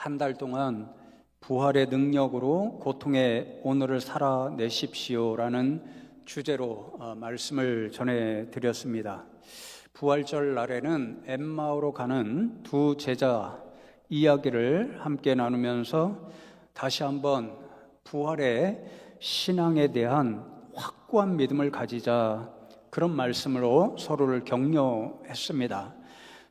한 달 동안 부활의 능력으로 고통의 오늘을 살아내십시오라는 주제로 말씀을 전해드렸습니다. 부활절 날에는 엠마오로 가는 두 제자 이야기를 함께 나누면서 다시 한번 부활의 신앙에 대한 확고한 믿음을 가지자, 그런 말씀으로 서로를 격려했습니다.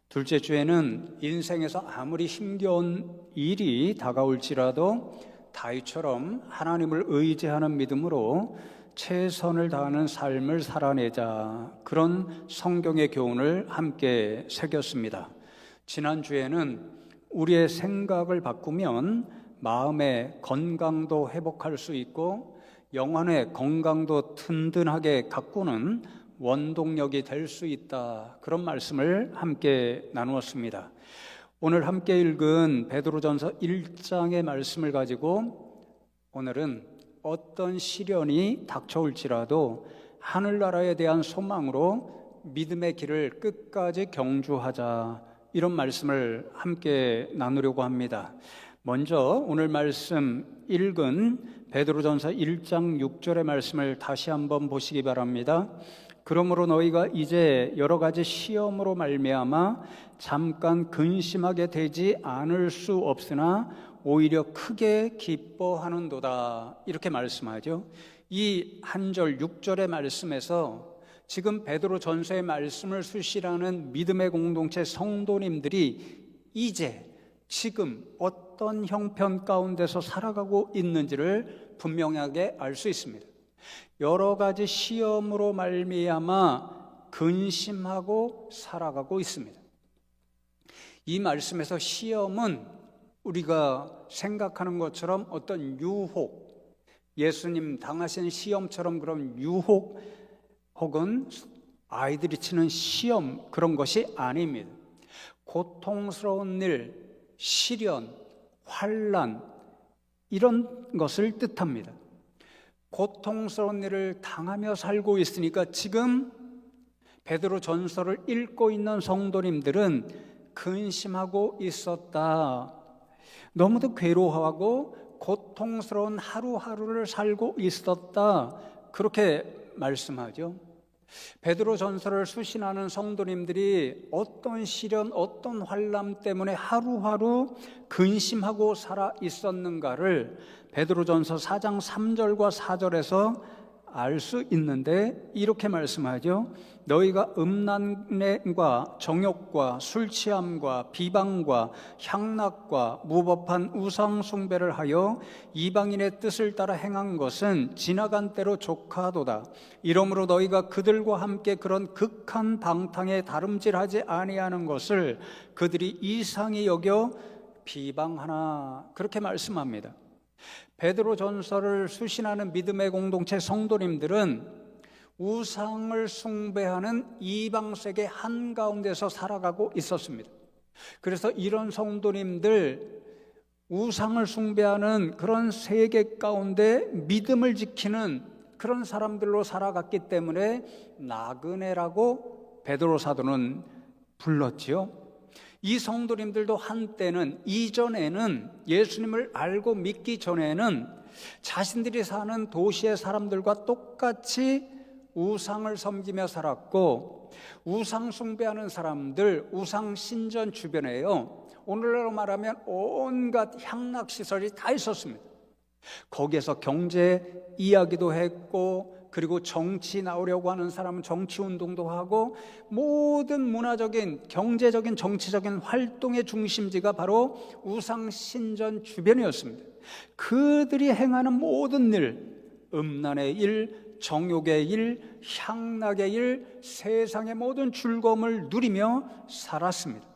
둘째 주에는 인생에서 아무리 힘겨운 일이 다가올지라도 다윗처럼 하나님을 의지하는 믿음으로 최선을 다하는 삶을 살아내자, 그런 성경의 교훈을 함께 새겼습니다. 지난주에는 우리의 생각을 바꾸면 마음의 건강도 회복할 수 있고 영혼의 건강도 든든하게 가꾸는 원동력이 될 수 있다, 그런 말씀을 함께 나누었습니다. 오늘 함께 읽은 베드로전서 1장의 말씀을 가지고 오늘은 어떤 시련이 닥쳐올지라도 하늘나라에 대한 소망으로 믿음의 길을 끝까지 경주하자, 이런 말씀을 함께 나누려고 합니다. 먼저 오늘 말씀 읽은 베드로전서 1장 6절의 말씀을 다시 한번 보시기 바랍니다. 그러므로 너희가 이제 여러 가지 시험으로 말미암아 잠깐 근심하게 되지 않을 수 없으나 오히려 크게 기뻐하는도다, 이렇게 말씀하죠. 이 한 절 6절의 말씀에서 지금 베드로 전서의 말씀을 수시라는 믿음의 공동체 성도님들이 이제 지금 어떤 형편 가운데서 살아가고 있는지를 분명하게 알 수 있습니다. 여러 가지 시험으로 말미암아 근심하고 살아가고 있습니다. 이 말씀에서 시험은 우리가 생각하는 것처럼 어떤 유혹, 예수님 당하신 시험처럼 그런 유혹 혹은 아이들이 치는 시험, 그런 것이 아닙니다. 고통스러운 일, 시련, 환난, 이런 것을 뜻합니다. 고통스러운 일을 당하며 살고 있으니까 지금 베드로 전서를 읽고 있는 성도님들은 근심하고 있었다, 너무도 괴로워하고 고통스러운 하루하루를 살고 있었다, 그렇게 말씀하죠. 베드로 전서를 수신하는 성도님들이 어떤 시련, 어떤 환난 때문에 하루하루 근심하고 살아 있었는가를 베드로전서 4장 3절과 4절에서 알 수 있는데 이렇게 말씀하죠. 너희가 음란과 정욕과 술 취함과 비방과 향락과 무법한 우상 숭배를 하여 이방인의 뜻을 따라 행한 것은 지나간 때로 족하도다. 이러므로 너희가 그들과 함께 그런 극한 방탕에 다름질하지 아니하는 것을 그들이 이상히 여겨 비방하나, 그렇게 말씀합니다. 베드로 전서를 수신하는 믿음의 공동체 성도님들은 우상을 숭배하는 이방 세계 한가운데서 살아가고 있었습니다. 그래서 이런 성도님들, 우상을 숭배하는 그런 세계 가운데 믿음을 지키는 그런 사람들로 살아갔기 때문에 나그네라고 베드로 사도는 불렀지요. 이 성도님들도 한때는, 이전에는, 예수님을 알고 믿기 전에는 자신들이 사는 도시의 사람들과 똑같이 우상을 섬기며 살았고, 우상 숭배하는 사람들, 우상 신전 주변에요, 오늘날로 말하면 온갖 향락시설이 다 있었습니다. 거기에서 경제 이야기도 했고, 그리고 정치 나오려고 하는 사람은 정치운동도 하고, 모든 문화적인, 경제적인, 정치적인 활동의 중심지가 바로 우상신전 주변이었습니다. 그들이 행하는 모든 일, 음란의 일, 정욕의 일, 향락의 일, 세상의 모든 즐거움을 누리며 살았습니다.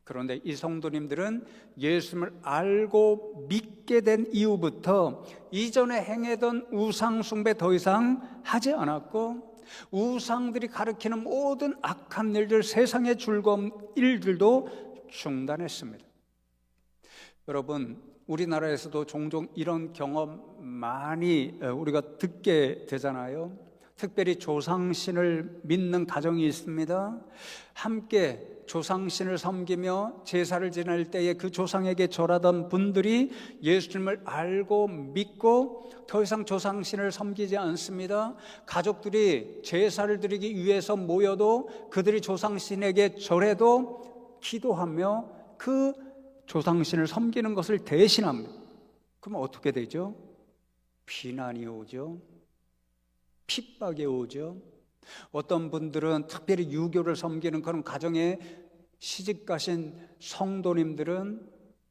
그런데 이 성도님들은 예수님을 알고 믿게 된 이후부터 이전에 행하던 우상 숭배 더 이상 하지 않았고, 우상들이 가리키는 모든 악한 일들, 세상의 즐거운 일들도 중단했습니다. 여러분, 우리나라에서도 종종 이런 경험 많이 우리가 듣게 되잖아요. 특별히 조상신을 믿는 가정이 있습니다. 함께 조상신을 섬기며 제사를 지낼 때에 그 조상에게 절하던 분들이 예수님을 알고 믿고 더 이상 조상신을 섬기지 않습니다. 가족들이 제사를 드리기 위해서 모여도 그들이 조상신에게 절해도 기도하며 그 조상신을 섬기는 것을 대신합니다. 그럼 어떻게 되죠? 비난이 오죠. 핍박이 오죠. 어떤 분들은 특별히 유교를 섬기는 그런 가정에 시집 가신 성도님들은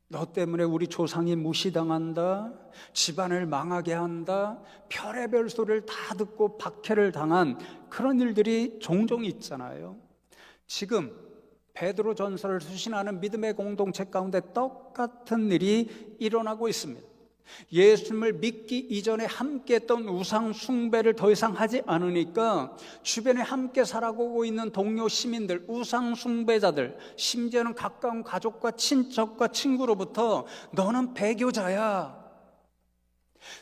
너 때문에 우리 조상이 무시당한다, 집안을 망하게 한다, 별의별 소리를 다 듣고 박해를 당한 그런 일들이 종종 있잖아요. 지금 베드로전서를 수신하는 믿음의 공동체 가운데 똑같은 일이 일어나고 있습니다. 예수님을 믿기 이전에 함께 했던 우상 숭배를 더 이상 하지 않으니까 주변에 함께 살아가고 있는 동료 시민들, 우상 숭배자들, 심지어는 가까운 가족과 친척과 친구로부터 너는 배교자야.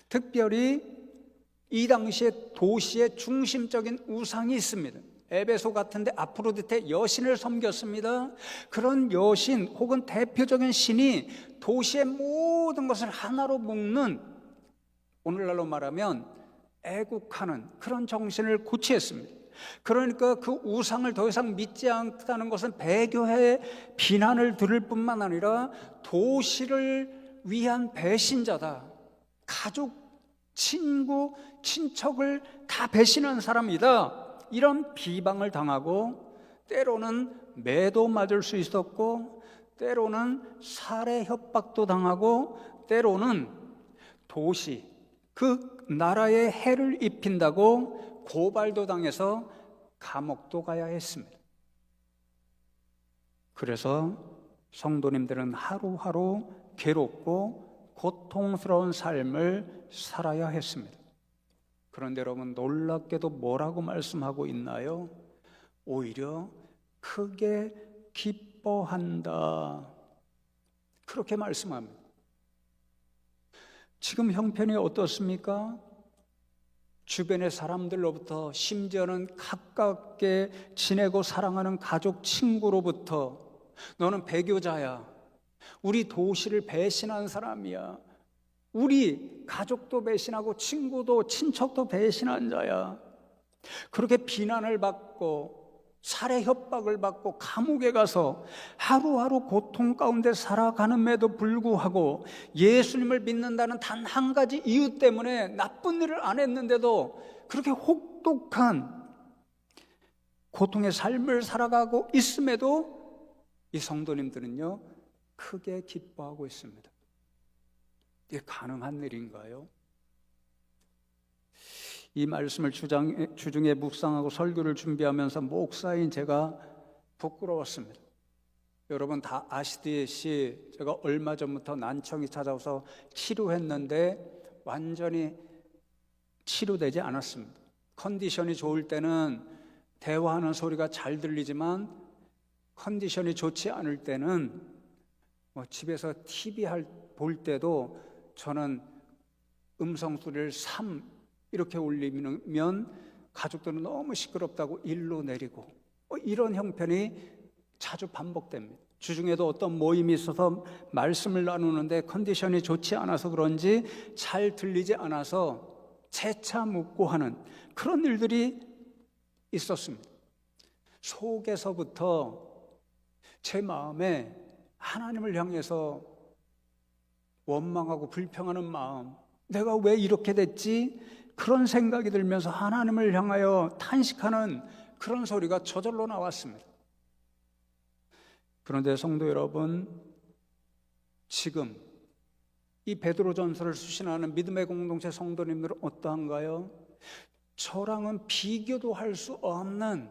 특별히 이 당시에 도시의 중심적인 우상이 있습니다. 에베소 같은데 아프로디테 여신을 섬겼습니다. 그런 여신 혹은 대표적인 신이 도시의 모든 것을 하나로 묶는, 오늘날로 말하면 애국하는 그런 정신을 고취했습니다. 그러니까 그 우상을 더 이상 믿지 않다는 것은 배교의 비난을 들을 뿐만 아니라 도시를 위한 배신자다, 가족, 친구, 친척을 다 배신한 사람이다, 이런 비방을 당하고 때로는 매도 맞을 수 있었고 때로는 살해 협박도 당하고 때로는 도시, 그 나라에 해를 입힌다고 고발도 당해서 감옥도 가야 했습니다. 그래서 성도님들은 하루하루 괴롭고 고통스러운 삶을 살아야 했습니다. 그런데 여러분, 놀랍게도 뭐라고 말씀하고 있나요? 오히려 크게 기뻐한다, 그렇게 말씀합니다. 지금 형편이 어떻습니까? 주변의 사람들로부터, 심지어는 가깝게 지내고 사랑하는 가족, 친구로부터 너는 배교자야, 우리 도시를 배신한 사람이야, 우리 가족도 배신하고 친구도 친척도 배신한 자야, 그렇게 비난을 받고 살해 협박을 받고 감옥에 가서 하루하루 고통 가운데 살아가는데도 불구하고 예수님을 믿는다는 단 한 가지 이유 때문에 나쁜 일을 안 했는데도 그렇게 혹독한 고통의 삶을 살아가고 있음에도 이 성도님들은요, 크게 기뻐하고 있습니다. 이게 가능한 일인가요? 이 말씀을 주중에 묵상하고 설교를 준비하면서 목사인 제가 부끄러웠습니다. 여러분 다 아시듯이 제가 얼마 전부터 난청이 찾아와서 치료했는데 완전히 치료되지 않았습니다. 컨디션이 좋을 때는 대화하는 소리가 잘 들리지만 컨디션이 좋지 않을 때는 집에서 TV 볼 때도 저는 음성 소리를 3 이렇게 올리면 가족들은 너무 시끄럽다고 1로 내리고 이런 형편이 자주 반복됩니다. 주중에도 어떤 모임이 있어서 말씀을 나누는데 컨디션이 좋지 않아서 그런지 잘 들리지 않아서 재차 묻고 하는 그런 일들이 있었습니다. 속에서부터 제 마음에 하나님을 향해서 원망하고 불평하는 마음, 내가 왜 이렇게 됐지? 그런 생각이 들면서 하나님을 향하여 탄식하는 그런 소리가 저절로 나왔습니다. 그런데 성도 여러분, 지금 이 베드로전서를 수신하는 믿음의 공동체 성도님들은 어떠한가요? 저랑은 비교도 할 수 없는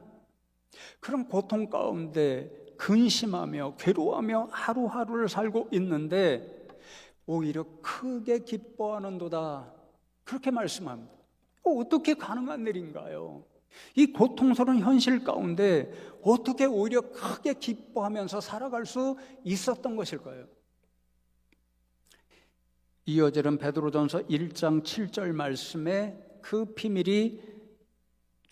그런 고통 가운데 근심하며 괴로워하며 하루하루를 살고 있는데 오히려 크게 기뻐하는도다, 그렇게 말씀합니다. 어떻게 가능한 일인가요? 이 고통스러운 현실 가운데 어떻게 오히려 크게 기뻐하면서 살아갈 수 있었던 것일까요? 이어지는 베드로전서 1장 7절 말씀에 그 비밀이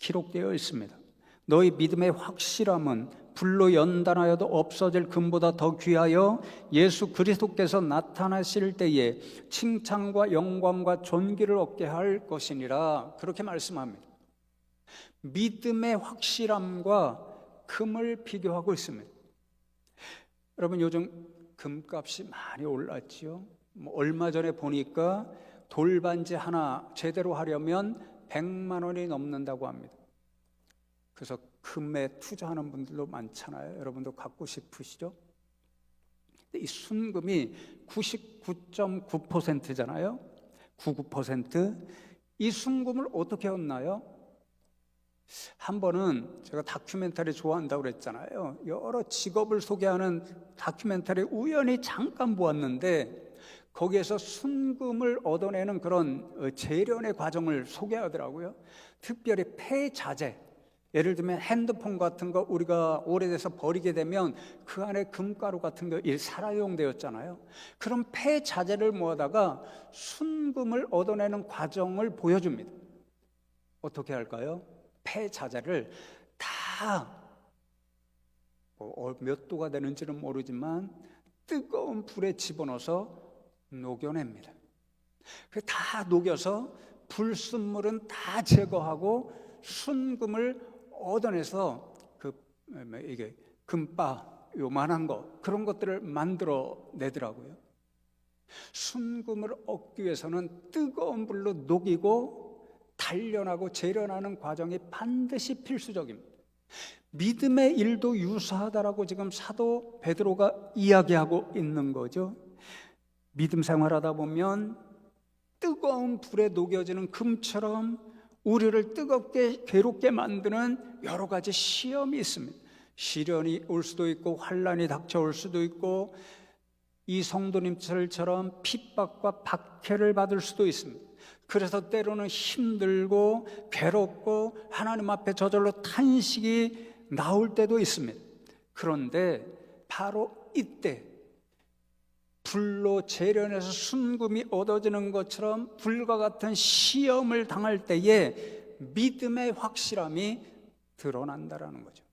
기록되어 있습니다. 너희 믿음의 확실함은 불로 연단하여도 없어질 금보다 더 귀하여 예수 그리스도께서 나타나실 때에 칭찬과 영광과 존귀를 얻게 할 것이니라. 그렇게 말씀합니다. 믿음의 확실함과 금을 비교하고 있습니다. 여러분, 요즘 금값이 많이 올랐지요. 얼마 전에 보니까 돌반지 하나 제대로 하려면 100만 원이 넘는다고 합니다. 그래서 금에 투자하는 분들도 많잖아요. 여러분도 갖고 싶으시죠? 이 순금이 99.9%잖아요. 99%. 이 순금을 어떻게 얻나요? 한 번은 제가 다큐멘터리 좋아한다고 그랬잖아요. 여러 직업을 소개하는 다큐멘터리 우연히 잠깐 보았는데 거기에서 순금을 얻어내는 그런 재련의 과정을 소개하더라고요. 특별히 폐자재, 예를 들면 핸드폰 같은 거 우리가 오래돼서 버리게 되면 그 안에 금가루 같은 거 살아용되었잖아요. 그런 폐자재를 모아다가 순금을 얻어내는 과정을 보여줍니다. 어떻게 할까요? 폐자재를 다 몇 도가 되는지는 모르지만 뜨거운 불에 집어넣어서 녹여냅니다. 다 녹여서 불순물은 다 제거하고 순금을 얻어내서 이게 금바 요만한 거 그런 것들을 만들어 내더라고요. 순금을 얻기 위해서는 뜨거운 불로 녹이고 단련하고 재련하는 과정이 반드시 필수적입니다. 믿음의 일도 유사하다라고 지금 사도 베드로가 이야기하고 있는 거죠. 믿음 생활하다 보면 뜨거운 불에 녹여지는 금처럼 우리를 뜨겁게 괴롭게 만드는 여러 가지 시험이 있습니다. 시련이 올 수도 있고 환난이 닥쳐올 수도 있고 이 성도님들처럼 핍박과 박해를 받을 수도 있습니다. 그래서 때로는 힘들고 괴롭고 하나님 앞에 저절로 탄식이 나올 때도 있습니다. 그런데 바로 이때 불로 재련해서 순금이 얻어지는 것처럼 불과 같은 시험을 당할 때에 믿음의 확실함이 드러난다라는 거죠.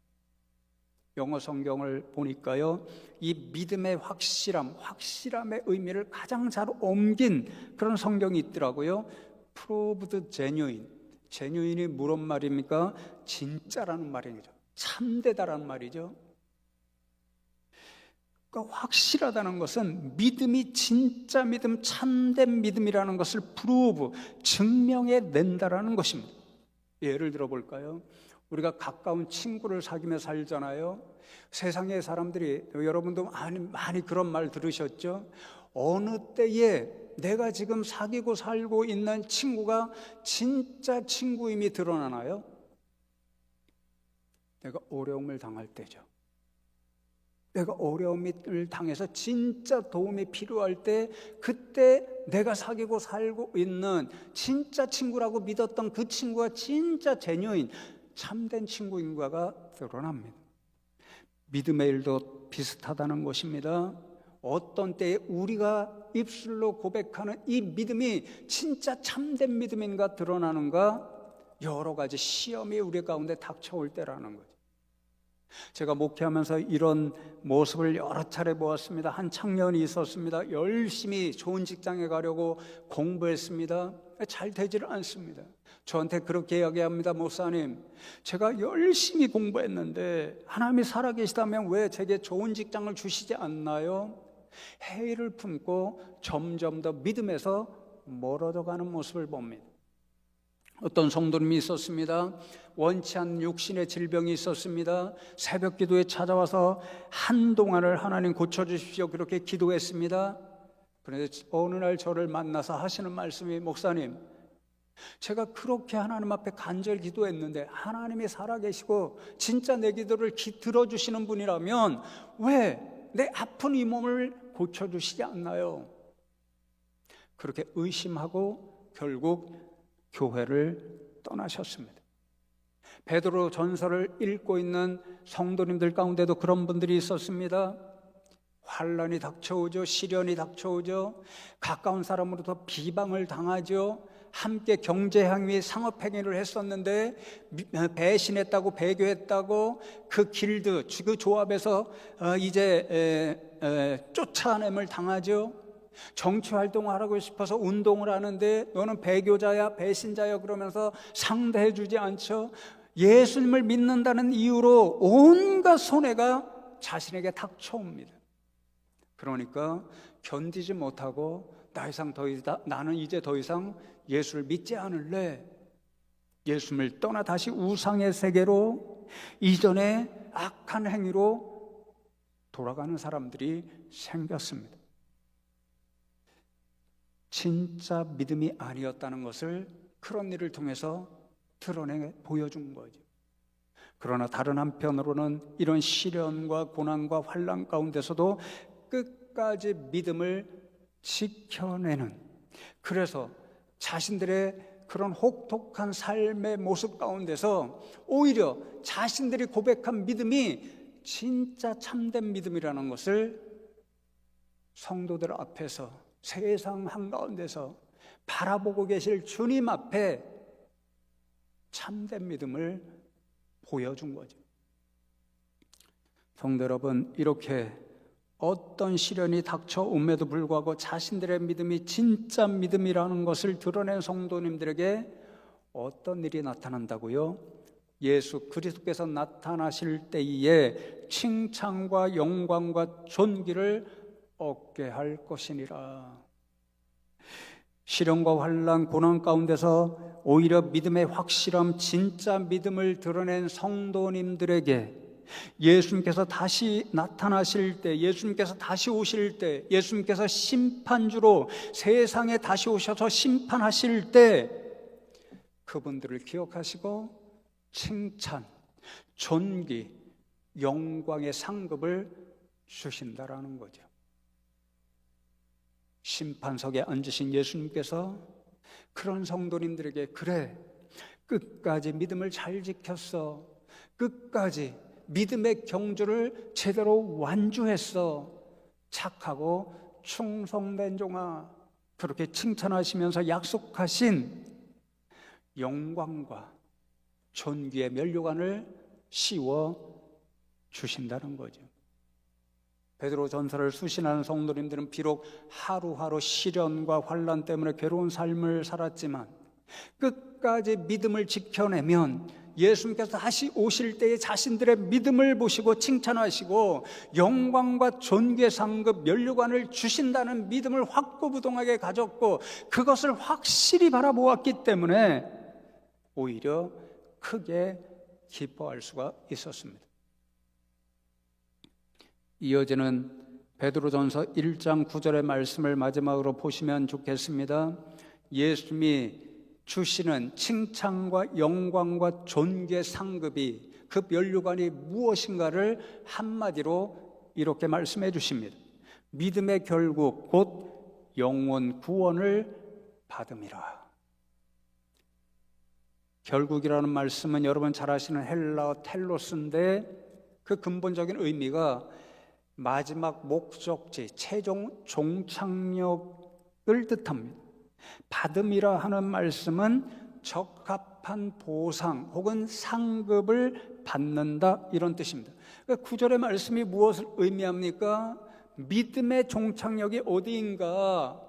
영어 성경을 보니까요, 이 믿음의 확실함의 의미를 가장 잘 옮긴 그런 성경이 있더라고요. Proved genuine. genuine이 무슨 말입니까? 진짜라는 말이죠. 참되다라는 말이죠. 그러니까 확실하다는 것은 믿음이 진짜 믿음, 참된 믿음이라는 것을 prove, 증명해낸다라는 것입니다. 예를 들어 볼까요? 우리가 가까운 친구를 사귀며 살잖아요. 세상의 사람들이, 여러분도 많이 그런 말 들으셨죠? 어느 때에 내가 지금 사귀고 살고 있는 친구가 진짜 친구임이 드러나나요? 내가 어려움을 당할 때죠. 내가 어려움을 당해서 진짜 도움이 필요할 때, 그때 내가 사귀고 살고 있는 진짜 친구라고 믿었던 그 친구가 진짜 제뉴인, 참된 친구인가가 드러납니다. 믿음의 일도 비슷하다는 것입니다. 어떤 때에 우리가 입술로 고백하는 이 믿음이 진짜 참된 믿음인가 드러나는가, 여러 가지 시험이 우리 가운데 닥쳐올 때라는 거죠. 제가 목회하면서 이런 모습을 여러 차례 보았습니다. 한 청년이 있었습니다. 열심히 좋은 직장에 가려고 공부했습니다. 잘 되지를 않습니다. 저한테 그렇게 이야기합니다. 목사님, 제가 열심히 공부했는데 하나님이 살아계시다면 왜 제게 좋은 직장을 주시지 않나요? 회의를 품고 점점 더 믿음에서 멀어져 가는 모습을 봅니다. 어떤 성도님이 있었습니다. 원치 않는 육신의 질병이 있었습니다. 새벽 기도에 찾아와서 한동안을 하나님 고쳐주십시오 그렇게 기도했습니다. 그런데 어느 날 저를 만나서 하시는 말씀이, 목사님, 제가 그렇게 하나님 앞에 간절히 기도했는데 하나님이 살아계시고 진짜 내 기도를 들어주시는 분이라면 왜 내 아픈 이 몸을 고쳐주시지 않나요? 그렇게 의심하고 결국 교회를 떠나셨습니다. 베드로 전서를 읽고 있는 성도님들 가운데도 그런 분들이 있었습니다. 환난이 닥쳐오죠. 시련이 닥쳐오죠. 가까운 사람으로부터 비방을 당하죠. 함께 경제행위, 상업행위를 했었는데 배신했다고, 배교했다고 그 길드, 그 조합에서 이제 쫓아냄을 당하죠. 정치활동을 하고 싶어서 운동을 하는데 너는 배교자야, 배신자야 그러면서 상대해 주지 않죠. 예수님을 믿는다는 이유로 온갖 손해가 자신에게 닥쳐옵니다. 그러니까 견디지 못하고 나는 이제 더 이상 예수를 믿지 않을래. 예수님을 떠나 다시 우상의 세계로, 이전의 악한 행위로 돌아가는 사람들이 생겼습니다. 진짜 믿음이 아니었다는 것을 그런 일을 통해서 드러내 보여준 거죠. 그러나 다른 한편으로는 이런 시련과 고난과 환난 가운데서도 끝까지 믿음을 지켜내는, 그래서 자신들의 그런 혹독한 삶의 모습 가운데서 오히려 자신들이 고백한 믿음이 진짜 참된 믿음이라는 것을 성도들 앞에서, 세상 한가운데서 바라보고 계실 주님 앞에 참된 믿음을 보여준 거죠. 성도 여러분, 이렇게 어떤 시련이 닥쳐옴에도 불구하고 자신들의 믿음이 진짜 믿음이라는 것을 드러낸 성도님들에게 어떤 일이 나타난다고요? 예수 그리스도께서 나타나실 때에 칭찬과 영광과 존귀를 얻게 할 것이니라. 시련과 환난, 고난 가운데서 오히려 믿음의 확실함, 진짜 믿음을 드러낸 성도님들에게 예수님께서 다시 나타나실 때, 예수님께서 다시 오실 때, 예수님께서 심판주로 세상에 다시 오셔서 심판하실 때 그분들을 기억하시고 칭찬, 존귀, 영광의 상급을 주신다라는 거죠. 심판석에 앉으신 예수님께서 그런 성도님들에게, 그래, 끝까지 믿음을 잘 지켰어, 끝까지 믿음의 경주를 제대로 완주했어, 착하고 충성된 종아, 그렇게 칭찬하시면서 약속하신 영광과 존귀의 면류관을 씌워 주신다는 거죠. 베드로전서를 수신하는 성도님들은 비록 하루하루 시련과 환난 때문에 괴로운 삶을 살았지만 끝까지 믿음을 지켜내면 예수님께서 다시 오실 때에 자신들의 믿음을 보시고 칭찬하시고 영광과 존귀의 상급 면류관을 주신다는 믿음을 확고부동하게 가졌고 그것을 확실히 바라보았기 때문에 오히려 크게 기뻐할 수가 있었습니다. 이어지는 베드로전서 1장 9절의 말씀을 마지막으로 보시면 좋겠습니다. 예수님이 주시는 칭찬과 영광과 존귀의 상급이, 그 면류관이 무엇인가를 한마디로 이렇게 말씀해 주십니다. 믿음의 결국 곧 영원 구원을 받음이라. 결국이라는 말씀은 여러분 잘 아시는 헬라어 텔로스인데 그 근본적인 의미가 마지막 목적지, 최종 종착역을 뜻합니다. 받음이라 하는 말씀은 적합한 보상 혹은 상급을 받는다, 이런 뜻입니다. 그러니까 9절의 말씀이 무엇을 의미합니까? 믿음의 종착역이 어디인가?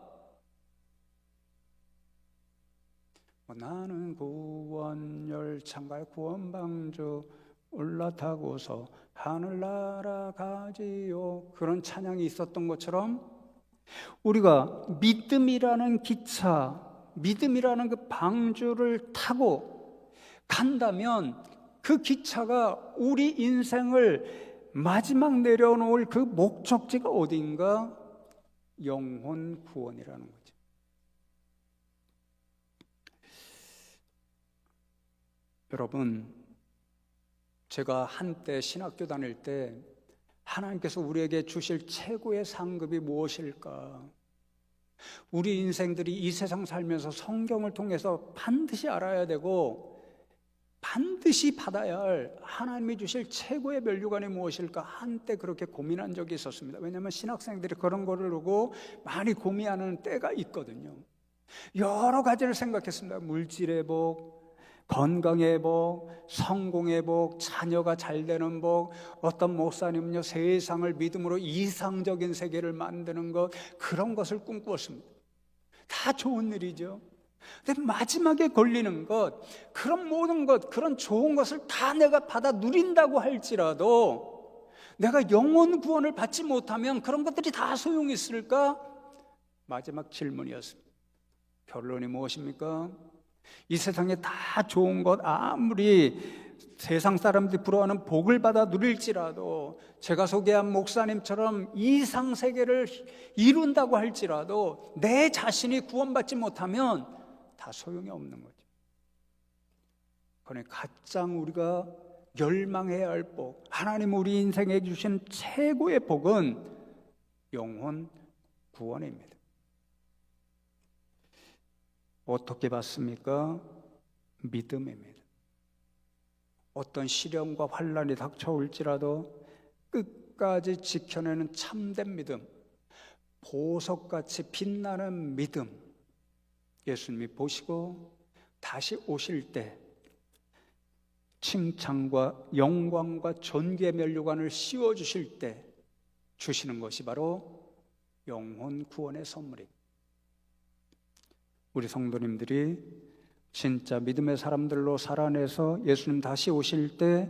나는 구원 열창갈 구원방주 올라타고서 하늘 날아가지요, 그런 찬양이 있었던 것처럼 우리가 믿음이라는 기차, 믿음이라는 그 방주를 타고 간다면 그 기차가 우리 인생을 마지막 내려놓을 그 목적지가 어디인가? 영혼 구원이라는 거죠. 여러분, 제가 한때 신학교 다닐 때 하나님께서 우리에게 주실 최고의 상급이 무엇일까? 우리 인생들이 이 세상 살면서 성경을 통해서 반드시 알아야 되고 반드시 받아야 할 하나님이 주실 최고의 면류관이 무엇일까? 한때 그렇게 고민한 적이 있었습니다. 왜냐하면 신학생들이 그런 거를 보고 많이 고민하는 때가 있거든요. 여러 가지를 생각했습니다. 물질의 복, 건강의 복, 성공의 복, 자녀가 잘 되는 복, 어떤 목사님은요 세상을 믿음으로 이상적인 세계를 만드는 것, 그런 것을 꿈꾸었습니다. 다 좋은 일이죠. 근데 마지막에 걸리는 것, 그런 모든 것, 그런 좋은 것을 다 내가 받아 누린다고 할지라도 내가 영혼 구원을 받지 못하면 그런 것들이 다 소용이 있을까? 마지막 질문이었습니다. 결론이 무엇입니까? 이 세상에 다 좋은 것, 아무리 세상 사람들이 부러워하는 복을 받아 누릴지라도, 제가 소개한 목사님처럼 이상 세계를 이룬다고 할지라도 내 자신이 구원받지 못하면 다 소용이 없는 거죠. 그러니 가장 우리가 열망해야 할 복, 하나님 우리 인생에 주신 최고의 복은 영혼 구원입니다. 어떻게 받습니까? 믿음입니다. 어떤 시련과 환난이 닥쳐올지라도 끝까지 지켜내는 참된 믿음, 보석같이 빛나는 믿음, 예수님이 보시고 다시 오실 때 칭찬과 영광과 존귀의 면류관을 씌워주실 때 주시는 것이 바로 영혼 구원의 선물입니다. 우리 성도님들이 진짜 믿음의 사람들로 살아내서 예수님 다시 오실 때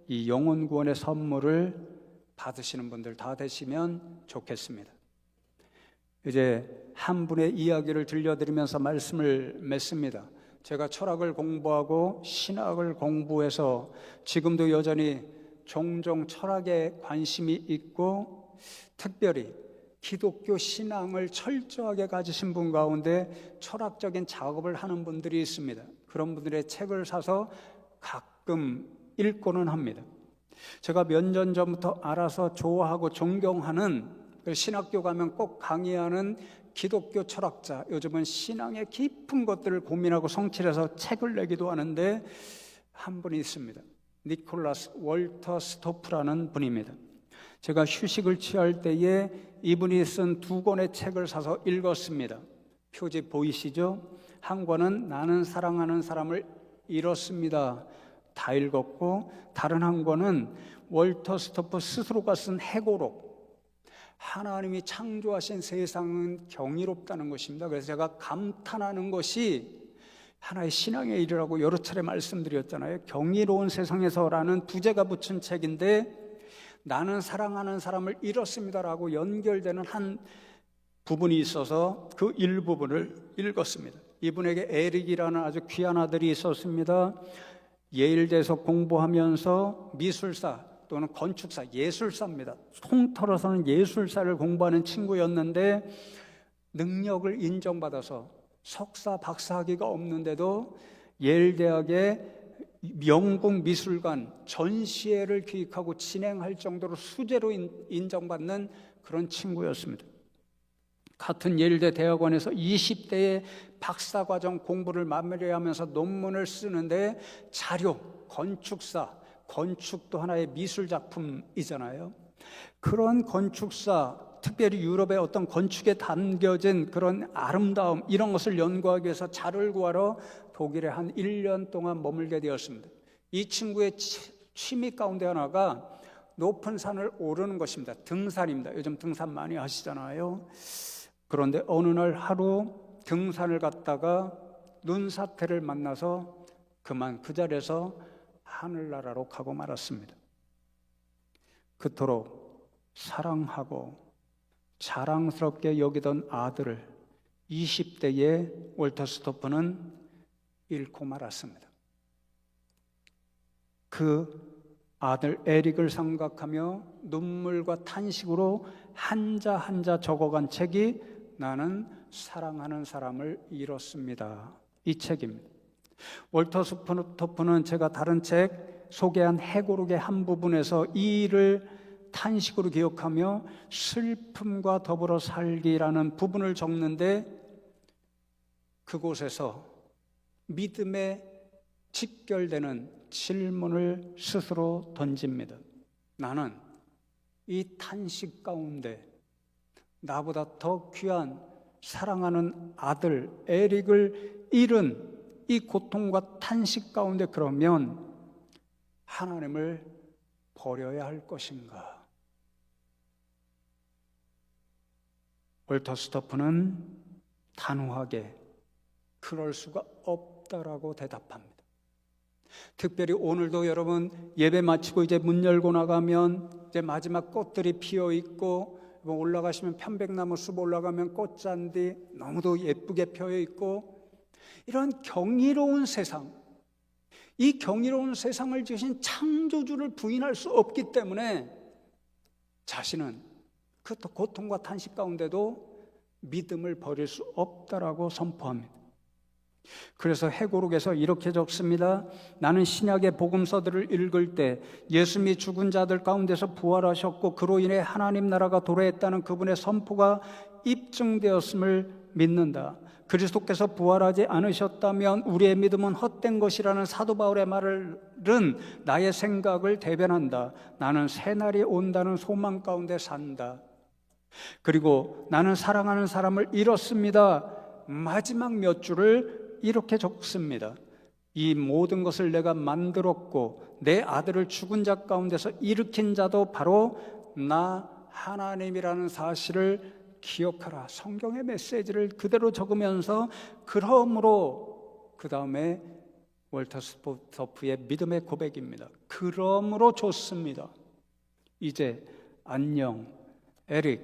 이 영혼 구원의 선물을 받으시는 분들 다 되시면 좋겠습니다. 이제 한 분의 이야기를 들려드리면서 말씀을 맺습니다. 제가 철학을 공부하고 신학을 공부해서 지금도 여전히 종종 철학에 관심이 있고, 특별히 기독교 신앙을 철저하게 가지신 분 가운데 철학적인 작업을 하는 분들이 있습니다. 그런 분들의 책을 사서 가끔 읽고는 합니다. 제가 몇 년 전부터 알아서 좋아하고 존경하는, 신학교 가면 꼭 강의하는 기독교 철학자, 요즘은 신앙의 깊은 것들을 고민하고 성취해서 책을 내기도 하는데 한 분이 있습니다. 니콜라스 월터 스토프라는 분입니다. 제가 휴식을 취할 때에 이분이 쓴 2권의 책을 사서 읽었습니다. 표지 보이시죠? 한 권은 나는 사랑하는 사람을 잃었습니다. 다 읽었고, 다른 한 권은 월터 스토프 스스로가 쓴 해고록, 하나님이 창조하신 세상은 경이롭다는 것입니다. 그래서 제가 감탄하는 것이 하나의 신앙의 일이라고 여러 차례 말씀드렸잖아요. 경이로운 세상에서라는 부제가 붙은 책인데, 나는 사랑하는 사람을 잃었습니다라고 연결되는 한 부분이 있어서 그 일부분을 읽었습니다. 이분에게 에릭이라는 아주 귀한 아들이 있었습니다. 예일대에서 공부하면서 미술사 또는 건축사, 예술사입니다. 통틀어서는 예술사를 공부하는 친구였는데 능력을 인정받아서 석사, 박사학위가 없는데도 예일대학의 영국 미술관 전시회를 기획하고 진행할 정도로 수재로 인정받는 그런 친구였습니다. 같은 예일대 대학원에서 20대의 박사과정 공부를 마무리하면서 논문을 쓰는데 자료, 건축사, 건축도 하나의 미술작품이잖아요. 그런 건축사, 특별히 유럽의 어떤 건축에 담겨진 그런 아름다움, 이런 것을 연구하기 위해서 자료를 구하러 독일에 한 1년 동안 머물게 되었습니다. 이 친구의 취미 가운데 하나가 높은 산을 오르는 것입니다. 등산입니다. 요즘 등산 많이 하시잖아요. 그런데 어느 날 하루 등산을 갔다가 눈사태를 만나서 그만 그 자리에서 하늘나라로 가고 말았습니다. 그토록 사랑하고 자랑스럽게 여기던 아들을 20대의 월터 스토프는 잃고 말았습니다. 그 아들 에릭을 생각하며 눈물과 탄식으로 한자 한자 적어간 책이 나는 사랑하는 사람을 잃었습니다. 이 책입니다. 월터 스토프는 제가 다른 책 소개한 해고록의 한 부분에서 이 일을 탄식으로 기억하며 슬픔과 더불어 살기라는 부분을 적는데, 그곳에서 믿음에 직결되는 질문을 스스로 던집니다. 나는 이 탄식 가운데 나보다 더 귀한 사랑하는 아들 에릭을 잃은 이 고통과 탄식 가운데 그러면 하나님을 버려야 할 것인가? 월터 스토프는 단호하게 그럴 수가 없다라고 대답합니다. 특별히 오늘도 여러분 예배 마치고 이제 문 열고 나가면 이제 마지막 꽃들이 피어 있고 올라가시면 편백나무 숲 올라가면 꽃잔디 너무도 예쁘게 펴 있고 이런 경이로운 세상, 이 경이로운 세상을 지으신 창조주를 부인할 수 없기 때문에 자신은 그 고통과 탄식 가운데도 믿음을 버릴 수 없다라고 선포합니다. 그래서 회고록에서 이렇게 적습니다. 나는 신약의 복음서들을 읽을 때 예수님이 죽은 자들 가운데서 부활하셨고 그로 인해 하나님 나라가 도래했다는 그분의 선포가 입증되었음을 믿는다. 그리스도께서 부활하지 않으셨다면 우리의 믿음은 헛된 것이라는 사도 바울의 말은 나의 생각을 대변한다. 나는 새날이 온다는 소망 가운데 산다. 그리고 나는 사랑하는 사람을 잃었습니다. 마지막 몇 줄을 이렇게 적습니다. 이 모든 것을 내가 만들었고 내 아들을 죽은 자 가운데서 일으킨 자도 바로 나 하나님이라는 사실을 기억하라. 성경의 메시지를 그대로 적으면서 그러므로 그 다음에 월터 스토프의 믿음의 고백입니다. 그러므로 좋습니다. 이제 안녕 에릭,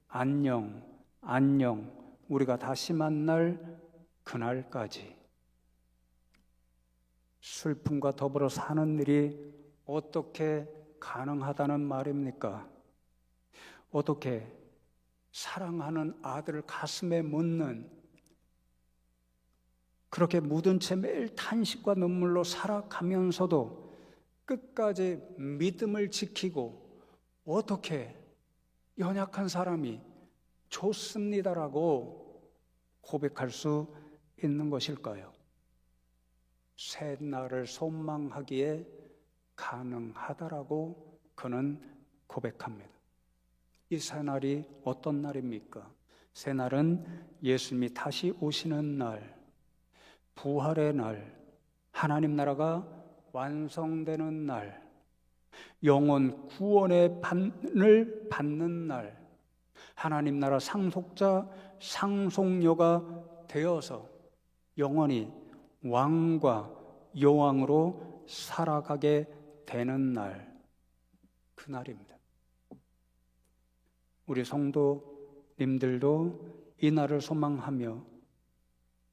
안녕 안녕, 우리가 다시 만날 그날까지 슬픔과 더불어 사는 일이 어떻게 가능하다는 말입니까? 어떻게 사랑하는 아들을 가슴에 묻는, 그렇게 묻은 채 매일 탄식과 눈물로 살아가면서도 끝까지 믿음을 지키고 어떻게 연약한 사람이 좋습니다라고 고백할 수 있는 것일까요? 새날을 소망하기에 가능하다라고 그는 고백합니다. 이 새날이 어떤 날입니까? 새날은 예수님이 다시 오시는 날, 부활의 날, 하나님 나라가 완성되는 날, 영원 구원의 판을 받는 날, 하나님 나라 상속자, 상속녀가 되어서 영원히 왕과 여왕으로 살아가게 되는 날, 그 날입니다. 우리 성도님들도 이 날을 소망하며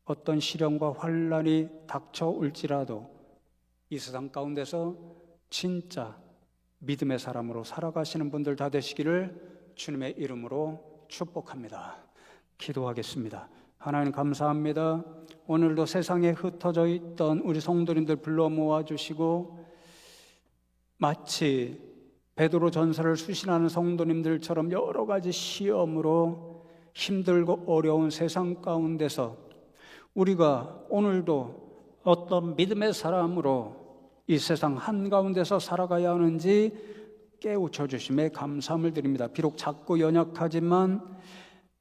어떤 시련과 환난이 닥쳐올지라도 이 세상 가운데서 진짜 믿음의 사람으로 살아가시는 분들 다 되시기를 주님의 이름으로 축복합니다. 기도하겠습니다. 하나님 감사합니다. 오늘도 세상에 흩어져 있던 우리 성도님들 불러 모아주시고 마치 베드로 전서를 수신하는 성도님들처럼 여러 가지 시험으로 힘들고 어려운 세상 가운데서 우리가 오늘도 어떤 믿음의 사람으로 이 세상 한가운데서 살아가야 하는지 깨우쳐 주심에 감사함을 드립니다. 비록 작고 연약하지만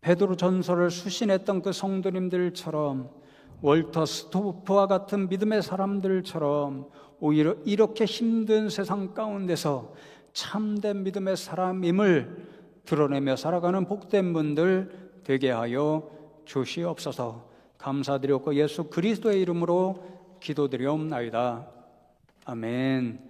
베드로 전서를 수신했던 그 성도님들처럼 월터 스토프와 같은 믿음의 사람들처럼 오히려 이렇게 힘든 세상 가운데서 참된 믿음의 사람임을 드러내며 살아가는 복된 분들 되게 하여 주시옵소서. 감사드렸고 예수 그리스도의 이름으로 기도드리옵나이다. 아멘.